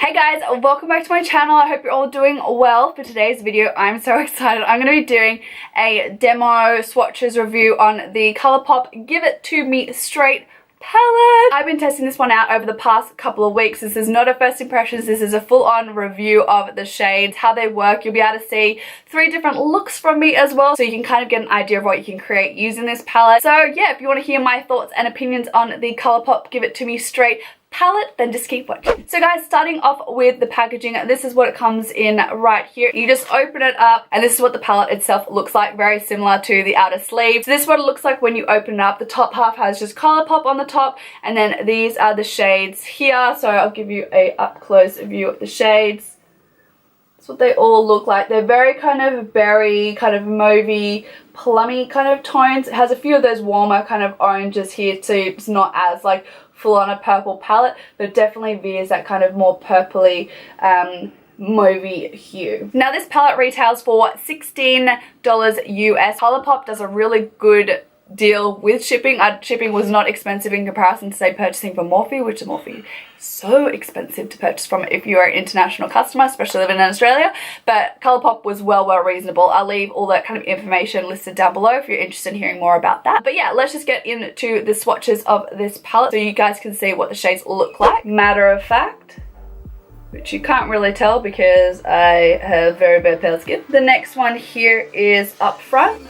Hey guys, welcome back to my channel. I hope you're all doing well. For today's video, I'm so excited. I'm going to be doing a demo swatches review on the Colourpop Give It To Me Straight palette. I've been testing this one out over the past couple of weeks. This is not a first impressions, this is a full-on review of the shades, how they work. You'll be able to see 3 different looks from me as well, so you can kind of get an idea of what you can create using this palette. So yeah, if you want to hear my thoughts and opinions on the Colourpop Give It To Me Straight palette, then just keep watching. So guys, starting off with the packaging, this is what it comes in right here. You just open it up and this is what the palette itself looks like, very similar to the outer sleeve. So this is what it looks like when you open it up. The top half has just Colourpop on the top, and then these are the shades here. So I'll give you a up close view of the shades. That's what they all look like. They're very kind of berry, kind of mauvey, plummy kind of tones. It has a few of those warmer kind of oranges here too. It's not as like full on a purple palette, but it definitely veers that kind of more purpley mauvey hue. Now this palette retails for $16 US. Colourpop does a really good deal with shipping. Shipping was not expensive in comparison to say purchasing from Morphe, which is Morphe so expensive to purchase from if you are an international customer, especially living in Australia. But Colourpop was well reasonable. I'll leave all that kind of information listed down below if you're interested in hearing more about that. But yeah, let's just get into the swatches of this palette so you guys can see what the shades look like. Matter of fact, which you can't really tell because I have very bad pale skin. The next one here is Up Front,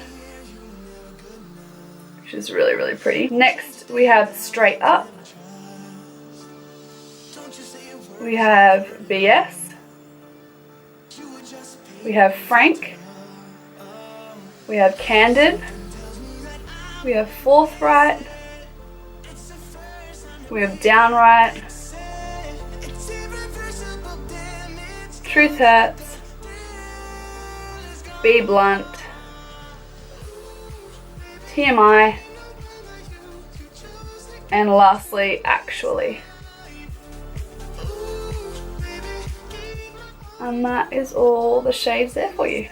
which is really pretty. Next we have Straight Up. We have BS. We have Frank. We have Candid. We have Forthright. We have Downright. Truth Hurts. Be Blunt. TMI, and lastly, Actually. And that is all the shades there for you.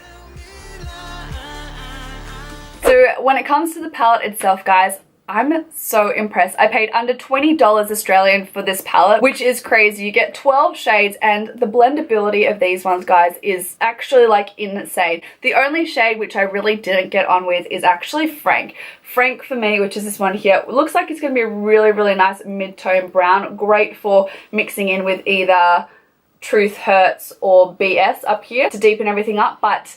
So when it comes to the palette itself, guys, I'm so impressed. I paid under $20 Australian for this palette, which is crazy. You get 12 shades, and the blendability of these ones, guys, is actually like insane. The only shade which I really didn't get on with is actually Frank. Frank for me, which is this one here, looks like it's going to be a really nice mid-tone brown. Great for mixing in with either Truth Hurts or BS up here to deepen everything up, but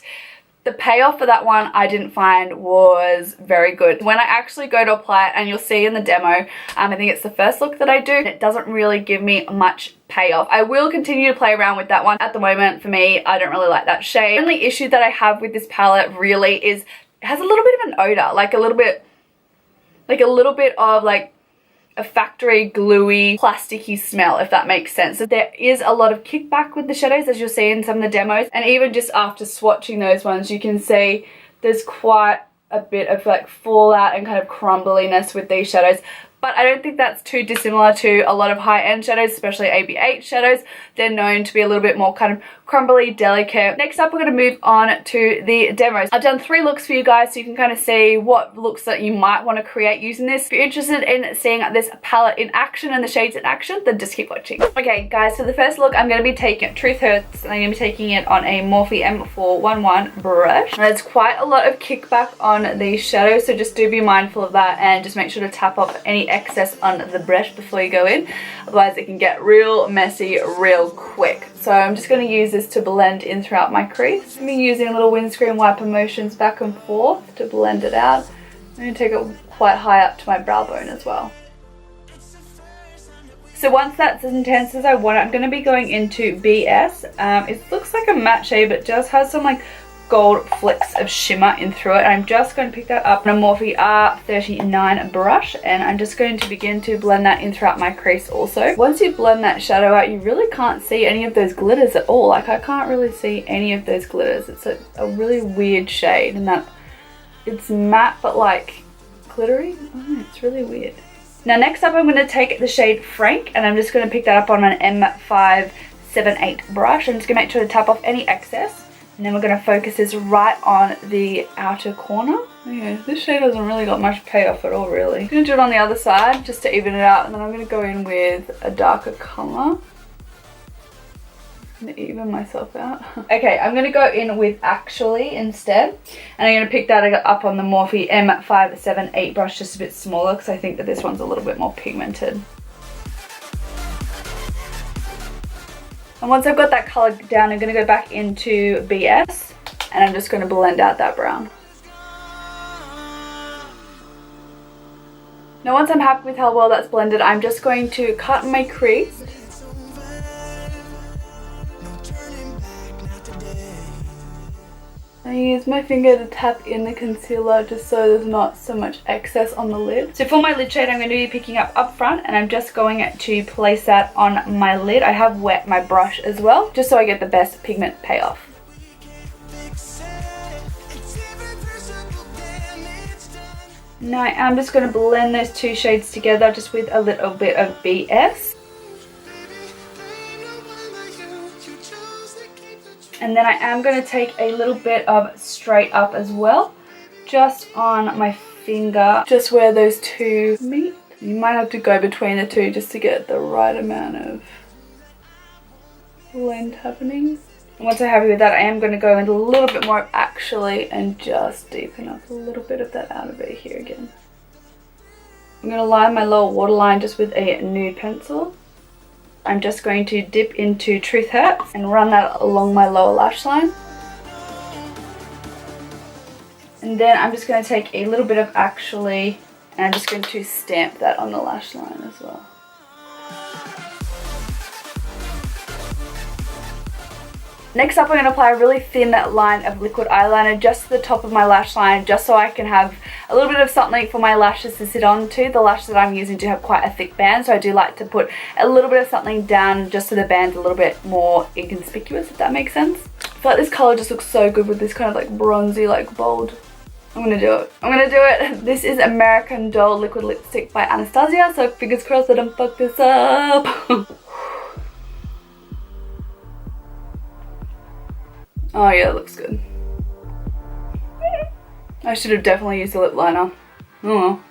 the payoff for that one I didn't find was very good. When I actually go to apply it, and you'll see in the demo, I think it's the first look that I do, it doesn't really give me much payoff. I will continue to play around with that one. At the moment, for me, I don't really like that shade. The only issue that I have with this palette really is it has a little bit of an odor, like a little bit of like a factory gluey plasticky smell, if that makes sense. So there is a lot of kickback with the shadows, as you'll see in some of the demos, and even just after swatching those ones, you can see there's quite a bit of like fallout and kind of crumbliness with these shadows. But I don't think that's too dissimilar to a lot of high-end shadows, especially AB8 shadows. They're known to be a little bit more kind of crumbly, delicate. Next up, we're going to move on to the demos. I've done 3 looks for you guys so you can kind of see what looks that you might want to create using this. If you're interested in seeing this palette in action and the shades in action, then just keep watching. Okay guys, for the first look, I'm going to be taking Truth Hurts, and I'm going to be taking it on a Morphe M411 brush. There's quite a lot of kickback on these shadows, so just do be mindful of that, and just make sure to tap off any excess on the brush before you go in, otherwise it can get real messy real quick. So I'm just going to use this to blend in throughout my crease. I'm using little windscreen wiper motions back and forth to blend it out. I'm going to take it quite high up to my brow bone as well. So once that's as intense as I want it, I'm going to be going into BS. It looks like a matte shade, but it does have some like gold flecks of shimmer in through it. I'm just going to pick that up on a Morphe R39 brush, and I'm just going to begin to blend that in throughout my crease also. Once you blend that shadow out, you really can't see any of those glitters at all. Like I can't really see any of those glitters. It's a really weird shade, and that it's matte but like glittery. Oh, it's really weird. Now next up, I'm going to take the shade Frank, and I'm just going to pick that up on an M578 brush. I'm just going to make sure to tap off any excess. And then we're going to focus this right on the outer corner. Yeah, this shade hasn't really got much payoff at all, really. I'm going to do it on the other side just to even it out, and then I'm going to go in with a darker colour. I'm gonna even myself out. Okay, I'm gonna go in with Actually instead. And I'm gonna pick that up on the Morphe M578 brush, just a bit smaller because I think that this one's a little bit more pigmented. And once I've got that colour down, I'm gonna go back into BS and I'm just gonna blend out that brown. Now once I'm happy with how well that's blended, I'm just going to cut my crease. I use my finger to tap in the concealer just so there's not so much excess on the lid. So for my lid shade, I'm going to be picking up front and I'm just going to place that on my lid. I have wet my brush as well, just so I get the best pigment payoff. Now I'm just going to blend those two shades together just with a little bit of BS. And then I am going to take a little bit of Straight Up as well, just on my finger, just where those two meet. You might have to go between the two just to get the right amount of blend happening. And once I'm happy with that, I am going to go into a little bit more of Actually and just deepen up a little bit of that outer V here again. I'm going to line my lower waterline just with a nude pencil. I'm just going to dip into Truth Hurts and run that along my lower lash line. And then I'm just going to take a little bit of Actually and I'm just going to stamp that on the lash line as well. Next up, I'm going to apply a really thin line of liquid eyeliner just to the top of my lash line, just so I can have a little bit of something for my lashes to sit onto. The lashes that I'm using do have quite a thick band, so I do like to put a little bit of something down just so the band's a little bit more inconspicuous, if that makes sense. I feel like this colour just looks so good with this kind of like bronzy, like bold. I'm going to do it. I'm going to do it. This is American Doll Liquid Lipstick by Anastasia, so fingers crossed I don't fuck this up. Oh yeah, it looks good. I should have definitely used a lip liner. Oh well.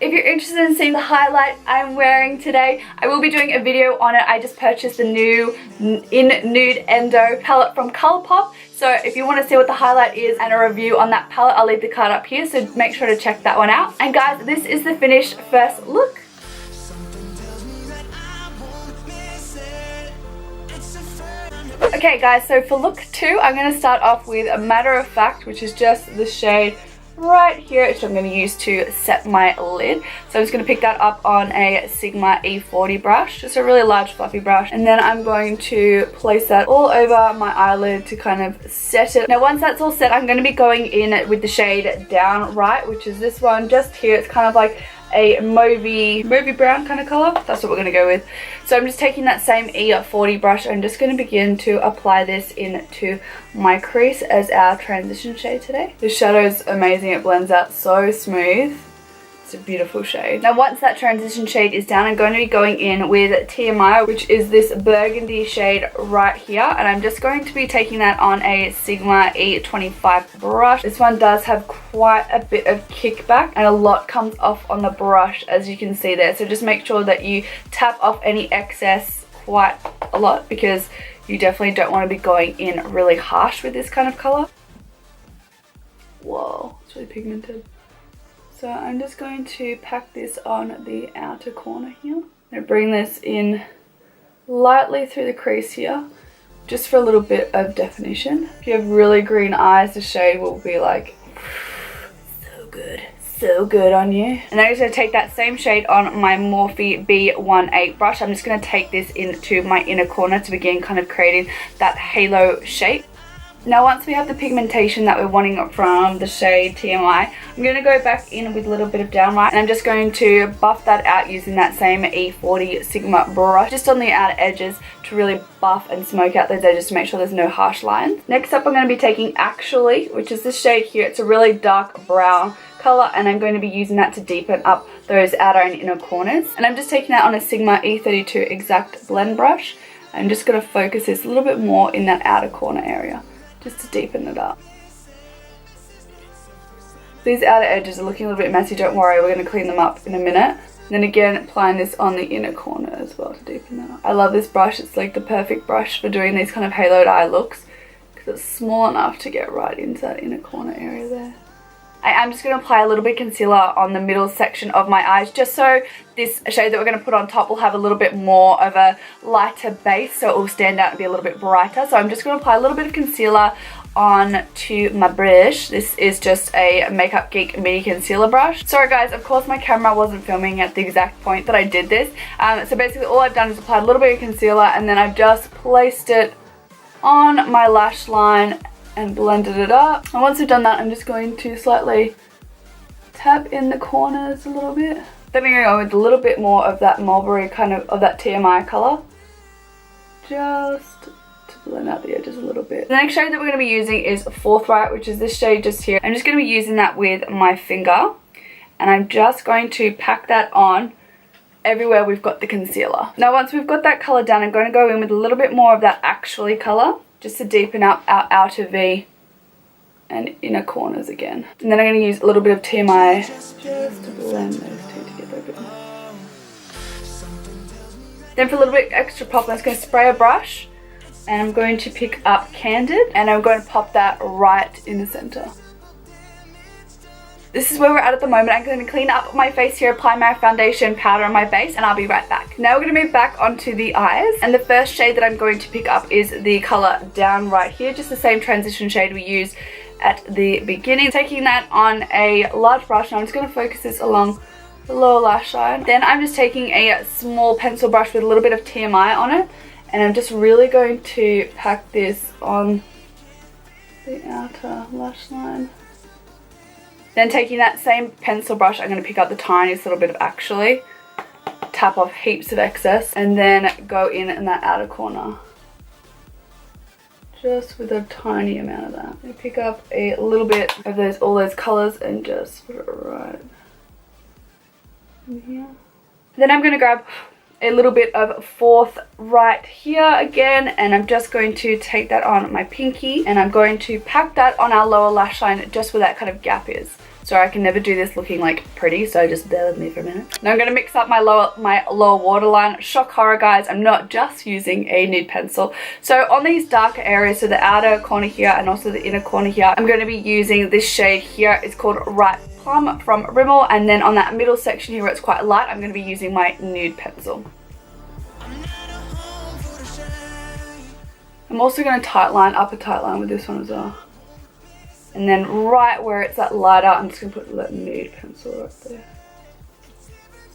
If you're interested in seeing the highlight I'm wearing today, I will be doing a video on it. I just purchased the new Nude Endo palette from Colourpop. So if you want to see what the highlight is and a review on that palette, I'll leave the card up here. So make sure to check that one out. And guys, this is the finished first look. Okay guys, so for look 2, I'm going to start off with a Matter of Fact, which is just the shade right here, which I'm going to use to set my lid. So I'm just going to pick that up on a Sigma E40 brush, just a really large fluffy brush. And then I'm going to place that all over my eyelid to kind of set it. Now once that's all set, I'm going to be going in with the shade Down Right, which is this one just here. It's kind of like a mauvey brown kind of colour. That's what we're going to go with. So I'm just taking that same E40 brush. I'm just going to begin to apply this into my crease as our transition shade today. The shadow's amazing. It blends out so smooth. It's a beautiful shade. Now once that transition shade is down, I'm going to be going in with TMI, which is this burgundy shade right here. And I'm just going to be taking that on a Sigma E25 brush. This one does have quite a bit of kickback and a lot comes off on the brush, as you can see there. So just make sure that you tap off any excess quite a lot, because you definitely don't want to be going in really harsh with this kind of colour. Whoa, it's really pigmented. So I'm just going to pack this on the outer corner here. I'm going to bring this in lightly through the crease here, just for a little bit of definition. If you have really green eyes, the shade will be like, so good on you. And then I'm just going to take that same shade on my Morphe B18 brush. I'm just going to take this into my inner corner to begin kind of creating that halo shape. Now once we have the pigmentation that we're wanting from the shade TMI, I'm going to go back in with a little bit of Down Right, and I'm just going to buff that out using that same E40 Sigma brush just on the outer edges to really buff and smoke out those edges to make sure there's no harsh lines. Next up, I'm going to be taking Actually, which is this shade here. It's a really dark brown colour, and I'm going to be using that to deepen up those outer and inner corners. And I'm just taking that on a Sigma E32 Exact blend brush. I'm just going to focus this a little bit more in that outer corner area, just to deepen it up. These outer edges are looking a little bit messy, don't worry, we're going to clean them up in a minute. then again, applying this on the inner corner as well to deepen that up. I love this brush. It's like the perfect brush for doing these kind of haloed eye looks because it's small enough to get right into that inner corner area there. I am just going to apply a little bit of concealer on the middle section of my eyes, just so this shade that we're going to put on top will have a little bit more of a lighter base, so it will stand out and be a little bit brighter. So I'm just going to apply a little bit of concealer onto my brush. This is just a Makeup Geek mini concealer brush. Sorry guys, of course my camera wasn't filming at the exact point that I did this. So basically all I've done is applied a little bit of concealer and then I've just placed it on my lash line and blended it up. And once I've done that, I'm just going to slightly tap in the corners a little bit. Then we're going to go with a little bit more of that mulberry kind of that TMI colour. Just to blend out the edges a little bit. The next shade that we're going to be using is Forthright, which is this shade just here. I'm just going to be using that with my finger. And I'm just going to pack that on everywhere we've got the concealer. Now once we've got that colour done, I'm going to go in with a little bit more of that Actually colour, just to deepen up our outer V and inner corners again. And then I'm going to use a little bit of TMI just to blend those two together a bit more. Then for a little bit extra pop, I'm just going to spray a brush and I'm going to pick up Candid and I'm going to pop that right in the centre. This is where we're at the moment. I'm going to clean up my face here, apply my foundation powder on my base, and I'll be right back. Now we're going to move back onto the eyes, and the first shade that I'm going to pick up is the colour Down right here, just the same transition shade we used at the beginning. Taking that on a large brush, and I'm just going to focus this along the lower lash line. Then I'm just taking a small pencil brush with a little bit of TMI on it, and I'm just really going to pack this on the outer lash line. Then taking that same pencil brush, I'm going to pick up the tiniest little bit of Actually, tap off heaps of excess, and then go in that outer corner. Just with a tiny amount of that. I pick up a little bit of all those colours and just put it right in here. Then I'm going to grab a little bit of Forthright here again, and I'm just going to take that on my pinky and I'm going to pack that on our lower lash line just where that kind of gap is. Sorry, I can never do this looking like pretty, so just bear with me for a minute. Now I'm going to mix up my lower waterline. Shock horror guys, I'm not just using a nude pencil. So on these darker areas, so the outer corner here and also the inner corner here, I'm going to be using this shade here. It's called Right Plum from Rimmel, and then on that middle section here where it's quite light, I'm going to be using my nude pencil. I'm also going to upper tight line with this one as well. And then right where it's that lighter, I'm just going to put that nude pencil right there.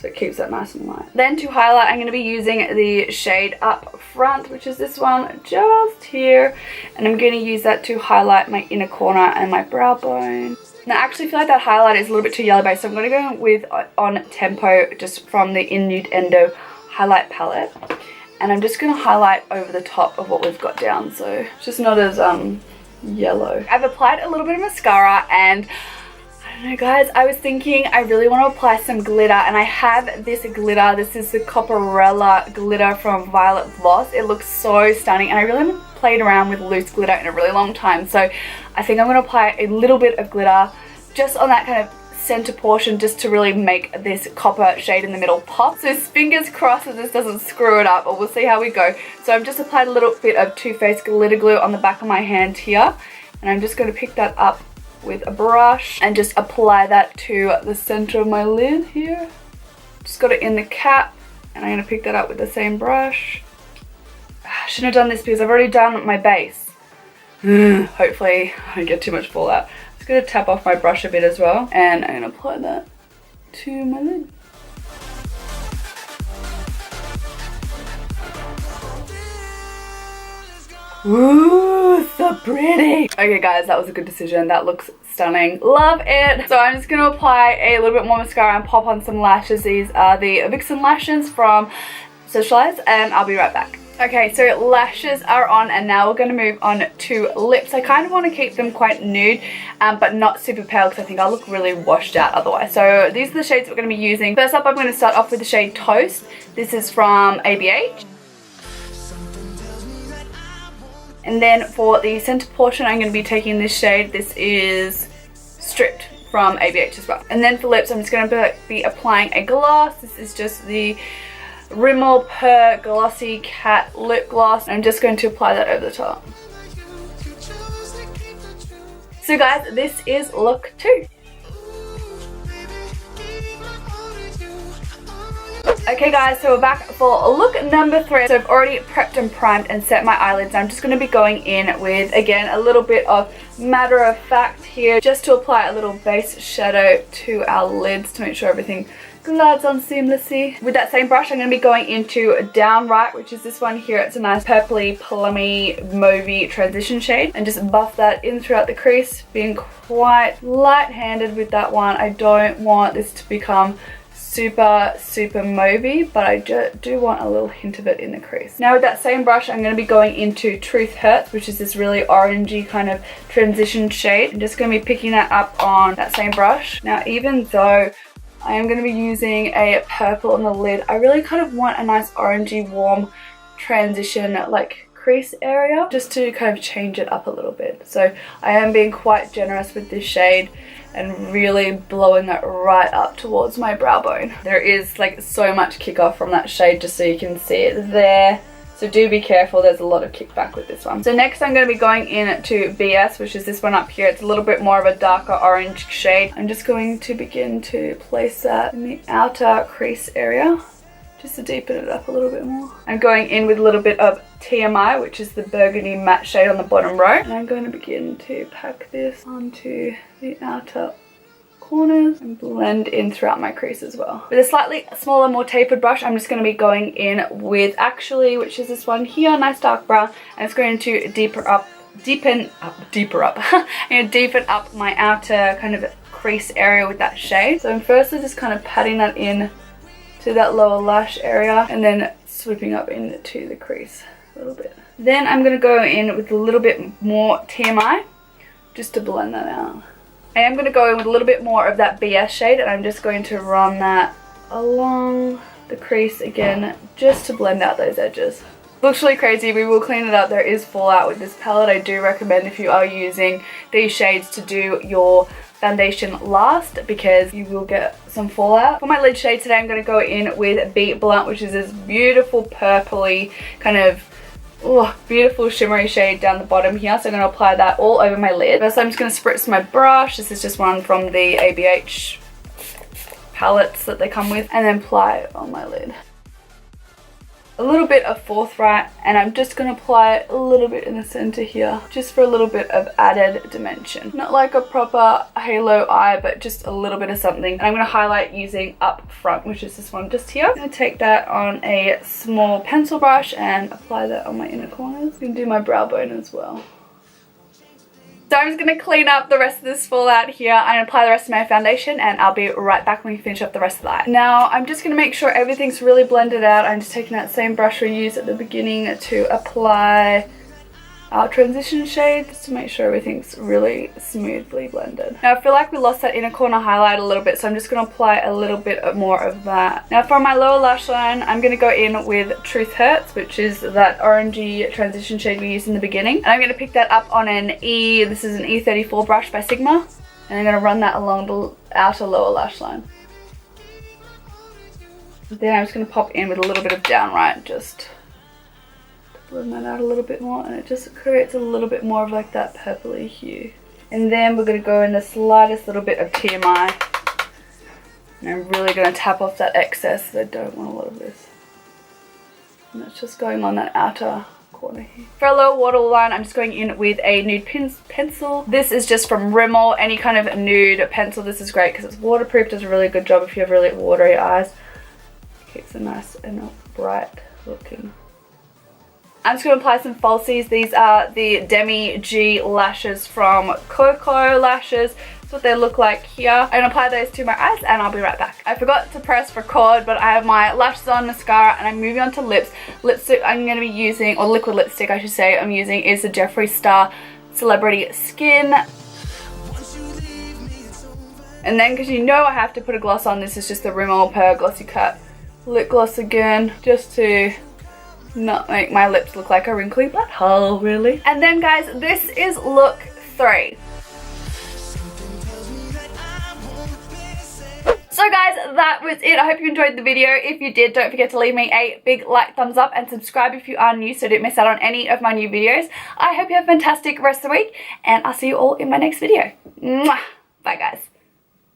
So it keeps that nice and light. Then to highlight, I'm going to be using the shade Up Front, which is this one just here. And I'm going to use that to highlight my inner corner and my brow bone. Now I actually feel like that highlight is a little bit too yellow based, so I'm going to go with On Tempo, just from the Nude Endo highlight palette. And I'm just going to highlight over the top of what we've got down, so it's just not as yellow. I've applied a little bit of mascara, and I don't know guys, I was thinking I really want to apply some glitter, and I have this glitter. This is the Copperella glitter from Violet Voss. It looks so stunning, and I really haven't played around with loose glitter in a really long time, so I think I'm going to apply a little bit of glitter just on that kind of center portion, just to really make this copper shade in the middle pop. So fingers crossed that this doesn't screw it up, or we'll see how we go. So I've just applied a little bit of Too Faced glitter glue on the back of my hand here, and I'm just going to pick that up with a brush and just apply that to the center of my lid here. Just got it in the cap, and I'm going to pick that up with the same brush. I shouldn't have done this because I've already done my base. Hopefully I don't get too much fallout. I'm going to tap off my brush a bit as well, and I'm going to apply that to my lid. Ooh, so pretty. Okay guys, that was a good decision. That looks stunning. Love it. So I'm just going to apply a little bit more mascara and pop on some lashes. These are the Vixen lashes from Socialize, and I'll be right back. Okay, so lashes are on, and now we're going to move on to lips. I kind of want to keep them quite nude, but not super pale, because I think I'll look really washed out otherwise. So these are the shades we're going to be using. First up, I'm going to start off with the shade Toast. This is from ABH. And then for the center portion, I'm going to be taking this shade. This is Stripped from ABH as well. And then for lips, I'm just going to be applying a gloss. This is just the Rimmel Per Glossy Cat Lip Gloss. I'm just going to apply that over the top. So guys, this is look 2. Okay guys, so we're back for look number 3. So I've already prepped and primed and set my eyelids. I'm just going to be going in with, again, a little bit of matter of fact here, just to apply a little base shadow to our lids to make sure everything glides on seamlessly. With that same brush, I'm going to be going into Downright, which is this one here. It's a nice purpley, plummy, mauvey transition shade, and just buff that in throughout the crease, being quite light-handed with that one. I don't want this to become super mauvey, but I do want a little hint of it in the crease. Now with that same brush, I'm going to be going into Truth Hurts, which is this really orangey kind of transition shade. I'm just going to be picking that up on that same brush. Now even though I am going to be using a purple on the lid, I really kind of want a nice orangey warm transition like crease area, just to kind of change it up a little bit. So I am being quite generous with this shade and really blowing it right up towards my brow bone. There is like so much kickoff from that shade, just so you can see it there. So do be careful, there's a lot of kickback with this one. So next I'm going to be going into BS, which is this one up here. It's a little bit more of a darker orange shade. I'm just going to begin to place that in the outer crease area, just to deepen it up a little bit more. I'm going in with a little bit of TMI, which is the burgundy matte shade on the bottom row. And I'm going to begin to pack this onto the outer corners and blend in throughout my crease as well. With a slightly smaller, more tapered brush, I'm just going to be going in with Actually, which is this one here, nice dark brown, and it's going to deepen up and deepen up my outer kind of crease area with that shade. So I'm firstly just kind of patting that in to that lower lash area and then swooping up into the crease a little bit. Then I'm going to go in with a little bit more TMI just to blend that out. I am going to go in with a little bit more of that BS shade, and I'm just going to run that along the crease again, just to blend out those edges. Looks really crazy. We will clean it up. There is fallout with this palette. I do recommend, if you are using these shades, to do your foundation last, because you will get some fallout. For my lid shade today, I'm going to go in with Beat Blunt, which is this beautiful purpley kind of beautiful shimmery shade down the bottom here. So I'm going to apply that all over my lid. First, I'm just going to spritz my brush. This is just one from the ABH palettes that they come with, and then apply it on my lid. A little bit of Forthright, and I'm just going to apply it a little bit in the center here, just for a little bit of added dimension. Not like a proper halo eye, but just a little bit of something. And I'm going to highlight using Up Front, which is this one just here. I'm going to take that on a small pencil brush and apply that on my inner corners. I'm going to do my brow bone as well. So I'm just going to clean up the rest of this fallout here and apply the rest of my foundation, and I'll be right back when we finish up the rest of the eye. Now I'm just going to make sure everything's really blended out. I'm just taking that same brush we used at the beginning to apply our transition shade, just to make sure everything's really smoothly blended. Now I feel like we lost that inner corner highlight a little bit, so I'm just going to apply a little bit more of that. Now for my lower lash line, I'm going to go in with Truth Hurts, which is that orangey transition shade we used in the beginning. And I'm going to pick that up on this is an E34 brush by Sigma, and I'm going to run that along the outer lower lash line. Then I'm just going to pop in with a little bit of Downright, just blend that out a little bit more, and it just creates a little bit more of like that purpley hue. And then we're going to go in the slightest little bit of TMI, and I'm really going to tap off that excess. I don't want a lot of this, and that's just going on that outer corner here. For a lower waterline, I'm just going in with a nude pencil. This is just from Rimmel. Any kind of nude pencil, this is great because it's waterproof. Does a really good job if you have really watery eyes. Keeps it nice and bright looking. I'm just going to apply some falsies. These are the Demi G lashes from COCO lashes. That's what they look like here. I'm going to apply those to my eyes, and I'll be right back. I forgot to press record, but I have my lashes on, mascara, and I'm moving on to lips. Lipstick I'm going to be using, or liquid lipstick I should say, I'm using is the Jeffree Star Celebrity Skin. And then, because you know I have to put a gloss on, this is just the Rimmel Per Glossy Cat lip gloss again, just to not make my lips look like a wrinkly black hole, really. And then guys, this is look 3. So guys, that was it. I hope you enjoyed the video. If you did, don't forget to leave me a big like, thumbs up, and subscribe if you are new so you don't miss out on any of my new videos. I hope you have a fantastic rest of the week, and I'll see you all in my next video. Mwah! Bye guys.